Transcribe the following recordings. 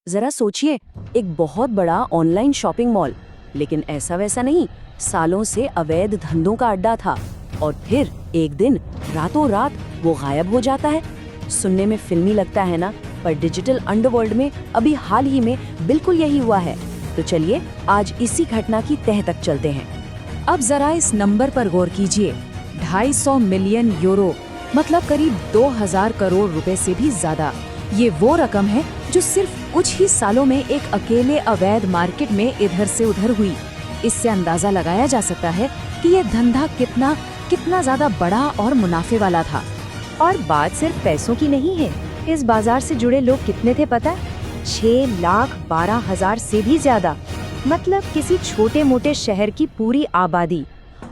जरा सोचिए, एक बहुत बड़ा ऑनलाइन शॉपिंग मॉल, लेकिन ऐसा वैसा नहीं, सालों से अवैध धंधों का अड्डा था। और फिर एक दिन रातों रात वो गायब हो जाता है। सुनने में फिल्मी लगता है ना, पर डिजिटल अंडरवर्ल्ड में अभी हाल ही में बिल्कुल यही हुआ है। तो चलिए आज इसी घटना की तह तक चलते हैं। अब जरा इस नंबर पर गौर कीजिए, 250 मिलियन यूरो, मतलब करीब 2000 करोड़ रुपए से भी ज्यादा। ये वो रकम है जो सिर्फ कुछ ही सालों में एक अकेले अवैध मार्केट में इधर से उधर हुई। इससे अंदाजा लगाया जा सकता है कि ये धंधा कितना ज्यादा बड़ा और मुनाफे वाला था। और बात सिर्फ पैसों की नहीं है, इस बाजार से जुड़े लोग कितने थे पता है? 6,12,000 से भी ज्यादा, मतलब किसी छोटे मोटे शहर की पूरी आबादी।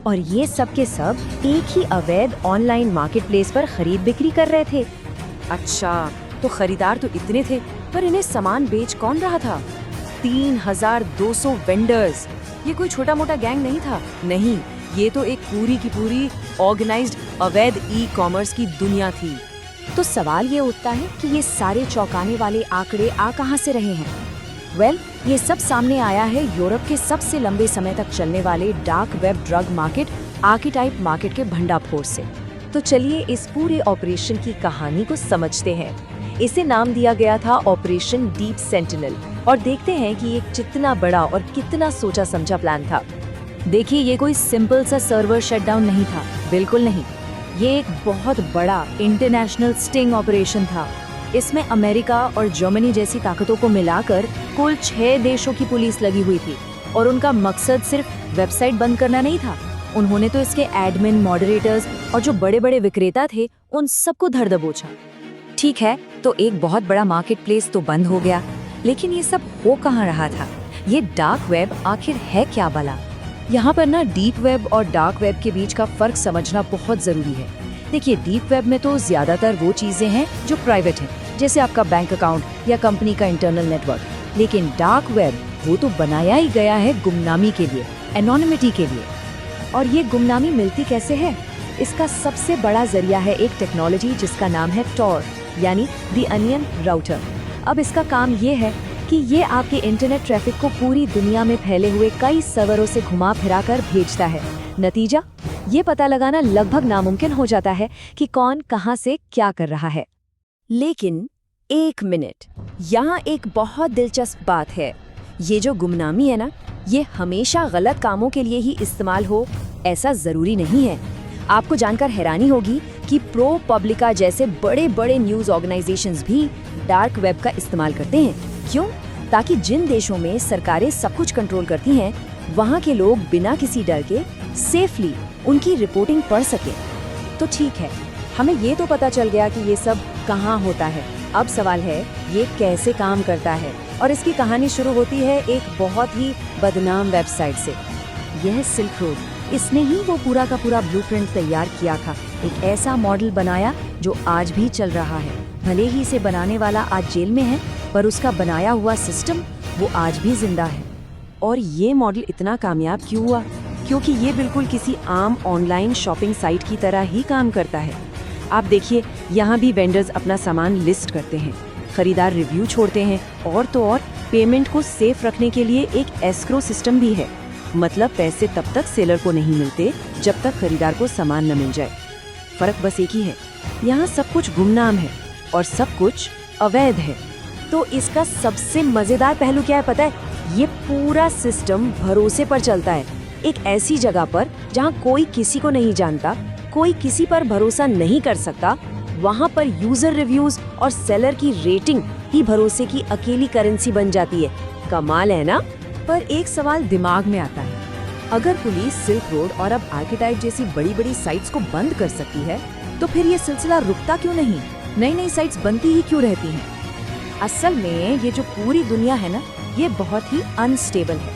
और ये सब के सब एक ही अवैध ऑनलाइन मार्केटप्लेस पर खरीद बिक्री कर रहे थे। अच्छा, तो खरीदार तो इतने थे, पर इन्हें सामान बेच कौन रहा था? 3,200 वेंडर्स। ये कोई छोटा मोटा गैंग नहीं था, नहीं, ये तो एक पूरी की पूरी ऑर्गेनाइज्ड अवैध ई-कॉमर्स की दुनिया थी। तो सवाल ये उठता है कि ये सारे चौंकाने वाले आंकड़े आ कहां से रहे हैं? ये सब सामने आया है यूरोप के सबसे लंबे समय तक चलने वाले dark web drug market, Archetyp market के भंडाफोड़ से। तो चलिए इस पूरे ऑपरेशन की कहानी को समझते हैं। इसे नाम दिया गया था ऑपरेशन डीप सेंटिनल, और देखते हैं कि ये कितना बड़ा और कितना सोचा समझा प्लान था। देखिए, ये कोई सिंपल सा सर्वर शटडाउन नहीं था, बिल्कुल नहीं। ये एक बहुत बड़ा इंटरनेशनल स्टिंग ऑपरेशन था। इसमें अमेरिका और जर्मनी जैसी ताकतों को मिलाकर कुल 6 देशों की पुलिस लगी हुई थी। और उनका मकसद सिर्फ वेबसाइट बंद करना नहीं था, उन्होंने तो इसके एडमिन, मॉडरेटर्स और जो बड़े बड़े विक्रेता थे उन सबको धर दबोचा। ठीक है, तो एक बहुत बड़ा मार्केट प्लेस तो बंद हो गया, लेकिन ये सब हो कहाँ रहा था? ये डार्क वेब आखिर है क्या भला? यहाँ पर ना डीप वेब और डार्क वेब के बीच का फर्क समझना बहुत जरूरी है। देखिए, डीप वेब में तो ज्यादातर वो चीजें हैं जो प्राइवेट हैं, जैसे आपका बैंक अकाउंट या कंपनी का इंटरनल नेटवर्क। लेकिन डार्क वेब वो तो बनाया ही गया है गुमनामी के लिए, एनोनिमिटी के लिए। और ये गुमनामी मिलती कैसे है? इसका सबसे बड़ा जरिया है एक टेक्नोलॉजी जिसका नाम है टॉर, यानी द अनियन राउटर। अब इसका काम ये है कि ये आपके इंटरनेट ट्रैफिक को पूरी दुनिया में फैले हुए कई सर्वरों से घुमा फिरा कर भेजता है। नतीजा, ये पता लगाना लगभग नामुमकिन हो जाता है कि कौन कहां से क्या कर रहा है। लेकिन एक मिनट, यहाँ एक बहुत दिलचस्प बात है। ये जो गुमनामी है ना, ये हमेशा गलत कामों के लिए ही इस्तेमाल हो ऐसा जरूरी नहीं है। आपको जानकर हैरानी होगी कि प्रो पब्लिका जैसे बड़े बड़े न्यूज ऑर्गेनाइजेशंस भी डार्क वेब का इस्तेमाल करते हैं। क्यों? ताकि जिन देशों में सरकारें सब कुछ कंट्रोल करती हैं, वहाँ के लोग बिना किसी डर के सेफली उनकी रिपोर्टिंग पढ़ सकें। तो ठीक है, हमें ये तो पता चल गया कि ये सब कहाँ होता है। अब सवाल है ये कैसे काम करता है। और इसकी कहानी शुरू होती है एक बहुत ही बदनाम वेबसाइट से। यह सिल्क रोड, इसने ही वो पूरा का पूरा ब्लूप्रिंट तैयार किया था। एक ऐसा मॉडल बनाया जो आज भी चल रहा है। भले ही इसे बनाने वाला आज जेल में है, पर उसका बनाया हुआ सिस्टम वो आज भी जिंदा है। और ये मॉडल इतना कामयाब क्यों हुआ? क्योंकि ये बिल्कुल किसी आम ऑनलाइन शॉपिंग साइट की तरह ही काम करता है। आप देखिए, यहाँ भी वेंडर्स अपना सामान लिस्ट करते हैं, खरीदार रिव्यू छोड़ते हैं, और तो और पेमेंट को सेफ रखने के लिए एक एस्क्रो सिस्टम भी है। मतलब पैसे तब तक सेलर को नहीं मिलते जब तक खरीदार को सामान न मिल जाए। फर्क बस एक ही है, यहाँ सब कुछ गुमनाम है और सब कुछ अवैध है। तो इसका सबसे मजेदार पहलू क्या है पता है? ये पूरा सिस्टम भरोसे पर चलता है। एक ऐसी जगह पर जहाँ कोई किसी को नहीं जानता, कोई किसी पर भरोसा नहीं कर सकता, वहाँ पर यूजर रिव्यूज और सेलर की रेटिंग ही भरोसे की अकेली करेंसी बन जाती है। कमाल है ना? पर एक सवाल दिमाग में आता है, अगर पुलिस सिल्क रोड और अब आर्कीटाइप जैसी बड़ी बड़ी साइट्स को बंद कर सकती है, तो फिर ये सिलसिला रुकता क्यों नहीं? नई नई साइट्स बनती ही क्यों रहती हैं? असल में ये जो पूरी दुनिया है ना, ये बहुत ही अनस्टेबल है।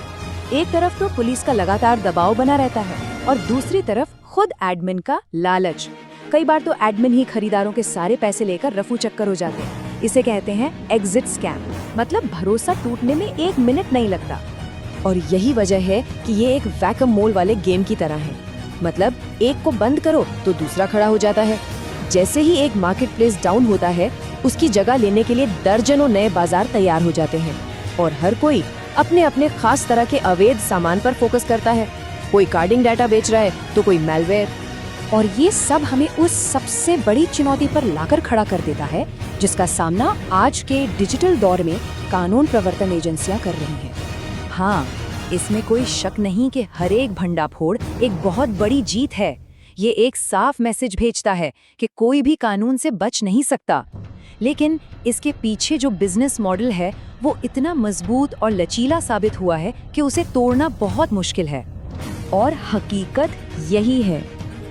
एक तरफ तो पुलिस का लगातार दबाव बना रहता है और दूसरी तरफ खुद एडमिन का लालच। कई बार तो एडमिन ही खरीदारों के सारे पैसे लेकर रफू चक्कर हो जाते हैं। इसे कहते हैं एग्जिट स्कैम, मतलब भरोसा टूटने में 1 मिनट नहीं लगता। और यही वजह है कि ये एक वैकम मोल वाले गेम की तरह है। मतलब एक को बंद करो तो दूसरा खड़ा हो जाता है। जैसे ही एक मार्केट प्लेस डाउन होता है, उसकी जगह लेने के लिए दर्जनों नए बाजार तैयार हो जाते हैं और हर कोई अपने अपने खास तरह के अवैध सामान पर फोकस करता है। कोई कार्डिंग डाटा बेच रहा है तो कोई मैलवेयर। और ये सब हमें उस सबसे बड़ी चुनौती पर लाकर खड़ा कर देता है जिसका सामना आज के डिजिटल दौर में कानून प्रवर्तन एजेंसियां कर रही हैं। हाँ, इसमें कोई शक नहीं कि हर एक भंडाफोड़ एक बहुत बड़ी जीत है। ये एक साफ मैसेज भेजता है कि कोई भी कानून से बच नहीं सकता। लेकिन इसके पीछे जो बिजनेस मॉडल है वो इतना मजबूत और लचीला साबित हुआ है कि उसे तोड़ना बहुत मुश्किल है। और हकीकत यही है,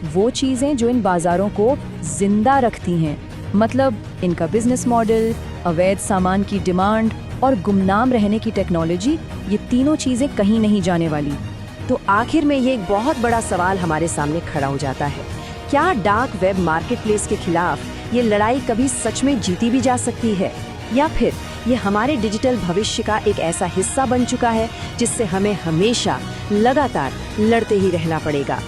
वो चीजें जो इन बाजारों को जिंदा रखती हैं, मतलब इनका बिजनेस मॉडल, अवैध सामान की डिमांड और गुमनाम रहने की टेक्नोलॉजी, ये तीनों चीजें कहीं नहीं जाने वाली। तो आखिर में ये एक बहुत बड़ा सवाल हमारे सामने खड़ा हो जाता है, क्या डार्क वेब मार्केटप्लेस के खिलाफ ये लड़ाई कभी सच में जीती भी जा सकती है, या फिर ये हमारे डिजिटल भविष्य का एक ऐसा हिस्सा बन चुका है जिससे हमें हमेशा लगातार लड़ते ही रहना पड़ेगा।